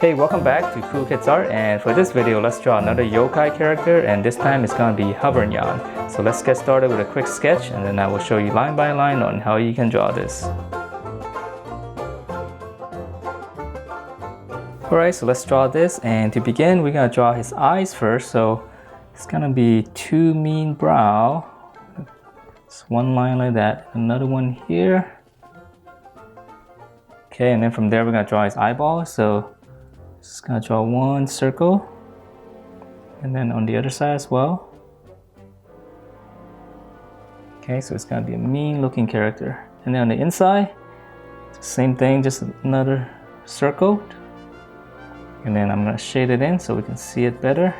Hey, welcome back to Cool Kids Art, and for this video let's draw another yokai character, and this time it's gonna be Hovernyan. So let's get started with a quick sketch, and then I will show you line by line on how you can draw this. Alright, so let's draw this, and to begin we're gonna draw his eyes first. So it's gonna be two mean brow. It's one line like that, another one here. Okay, and then from there we're gonna draw his eyeball. So just gonna draw one circle, and then on the other side as well. Okay, so it's gonna be a mean looking character. And then on the inside, same thing, just another circle. And then I'm gonna shade it in so we can see it better.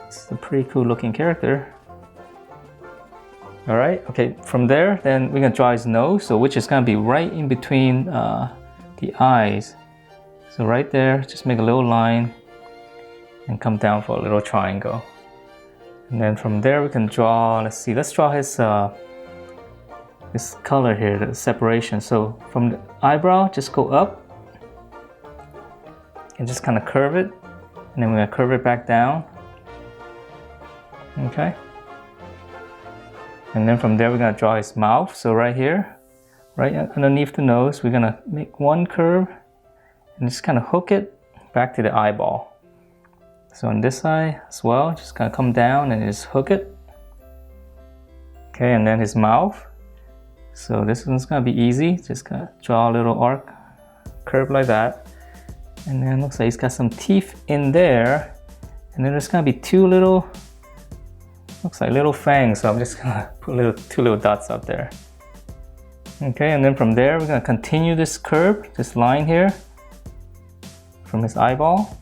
It's a pretty cool looking character. Alright, okay, from there, then we're gonna draw his nose, so which is gonna be right in between the eyes. So right there, just make a little line and come down for a little triangle. And then from there we can draw, let's draw his color here, the separation. So from the eyebrow, just go up and just kind of curve it, and then we're gonna curve it back down. Okay. And then from there we're gonna draw his mouth. So right here, right underneath the nose, we're gonna make one curve and just kind of hook it back to the eyeball. So on this side as well, just kind of come down and just hook it. Okay, and then his mouth. So this one's gonna be easy. Just gonna draw a little arc curve like that. And then looks like he's got some teeth in there. And then there's gonna be two little, looks like little fangs. So I'm just gonna put two little dots up there. Okay, and then from there we're gonna continue this curve, this line here from his eyeball.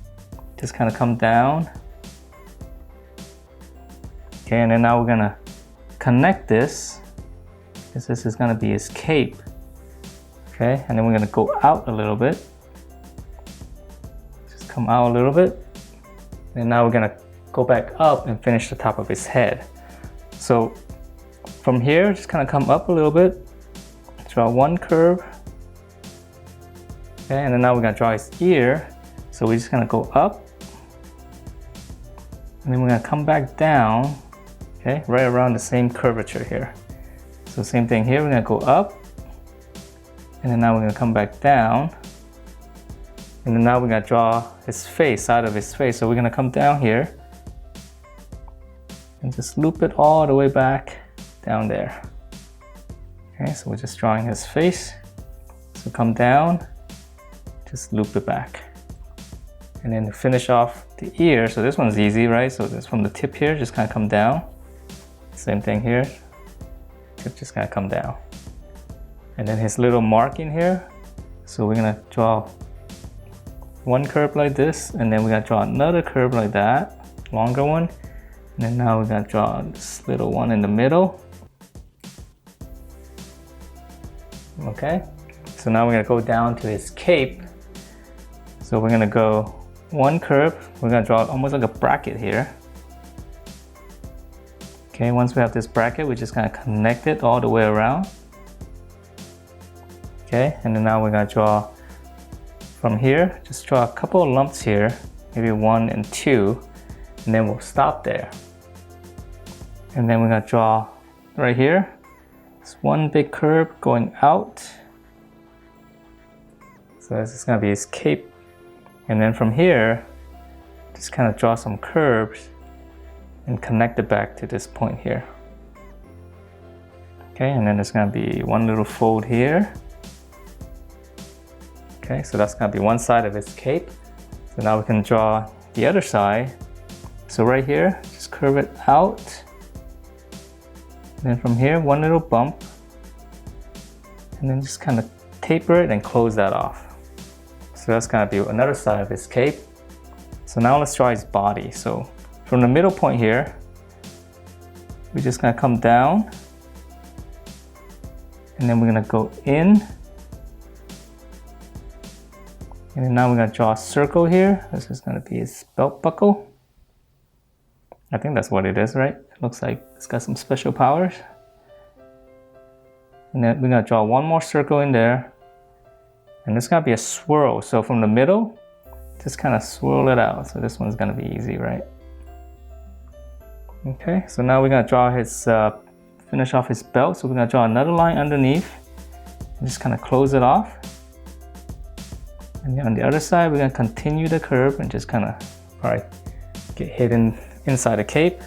Just kind of come down. Okay, and then now we're gonna connect this. This is gonna be his cape. Okay, and then we're gonna go out a little bit. Just come out a little bit. And now we're gonna go back up and finish the top of his head. So from here, just kind of come up a little bit. Draw one curve. Okay, and then now we're gonna draw his ear. So we're just gonna go up. And then we're gonna come back down. Okay, right around the same curvature here. So same thing here, we're gonna go up. And then now we're gonna come back down. And then now we're gonna draw his face, side of his face. So we're gonna come down here and just loop it all the way back down there. Okay, so we're just drawing his face. So come down, just loop it back. And then to finish off the ear, so this one's easy, right? So this from the tip here, just kind of come down. Same thing here, tip just kind of come down. And then his little mark in here, so we're gonna draw one curve like this, and then we're gonna draw another curve like that, longer one. And then now we're gonna draw this little one in the middle. Okay, so now we're gonna go down to his cape. So we're gonna go one curve. We're gonna draw almost like a bracket here. Okay, once we have this bracket, we're just gonna connect it all the way around. Okay, and then now we're gonna draw from here, just draw a couple of lumps here, maybe 1 and 2, and then we'll stop there. And then we're gonna draw right here, it's one big curve going out. So this is gonna be his cape. And then from here, just kind of draw some curves and connect it back to this point here. Okay, and then there's gonna be one little fold here. Okay, so that's gonna be one side of his cape. So now we can draw the other side. So right here, just curve it out. And then from here, one little bump. And then just kind of taper it and close that off. So that's gonna be another side of his cape. So now let's draw his body. So from the middle point here, we're just gonna come down. And then we're gonna go in. And then now we're gonna draw a circle here. This is gonna be his belt buckle. I think that's what it is, right? It looks like it's got some special powers. And then we're gonna draw one more circle in there. And it's gonna be a swirl. So from the middle, just kind of swirl it out. So this one's gonna be easy, right? Okay, so now we're gonna draw his, finish off his belt. So we're gonna draw another line underneath and just kind of close it off. And then on the other side, we're gonna continue the curve and just kind of, probably get hidden inside the cape.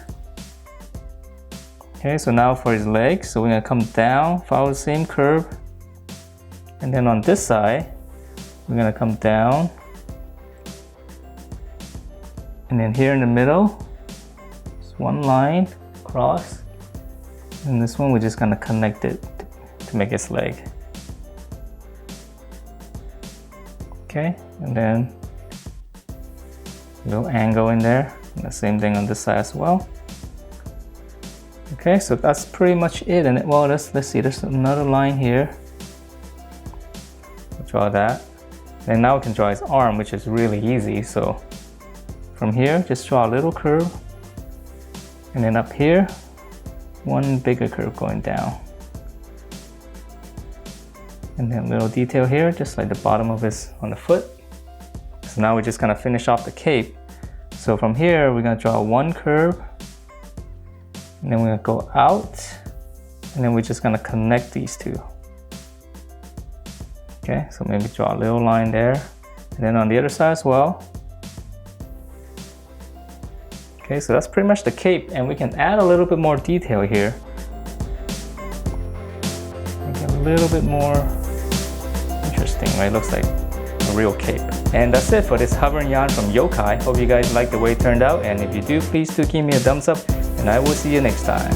Okay, so now for his legs, so we're gonna come down, follow the same curve. And then on this side, we're gonna come down. And then here in the middle, just one line across. And this one, we're just gonna connect it to make his leg. Okay, and then a little angle in there. And the same thing on this side as well. Okay, so that's pretty much it. And well, let's see, there's another line here. We'll draw that. And now we can draw his arm, which is really easy. So from here, just draw a little curve. And then up here, one bigger curve going down. And then a little detail here, just like the bottom of his, on the foot. So now we're just gonna finish off the cape. So from here, we're gonna draw one curve. And then we're gonna go out. And then we're just gonna connect these two. Okay, so maybe draw a little line there. And then on the other side as well. Okay, so that's pretty much the cape, and we can add a little bit more detail here. Make it a little bit more interesting, right? Looks like a real cape. And that's it for this Hovernyan from Yokai. Hope you guys like the way it turned out, and if you do, please do give me a thumbs up, and I will see you next time.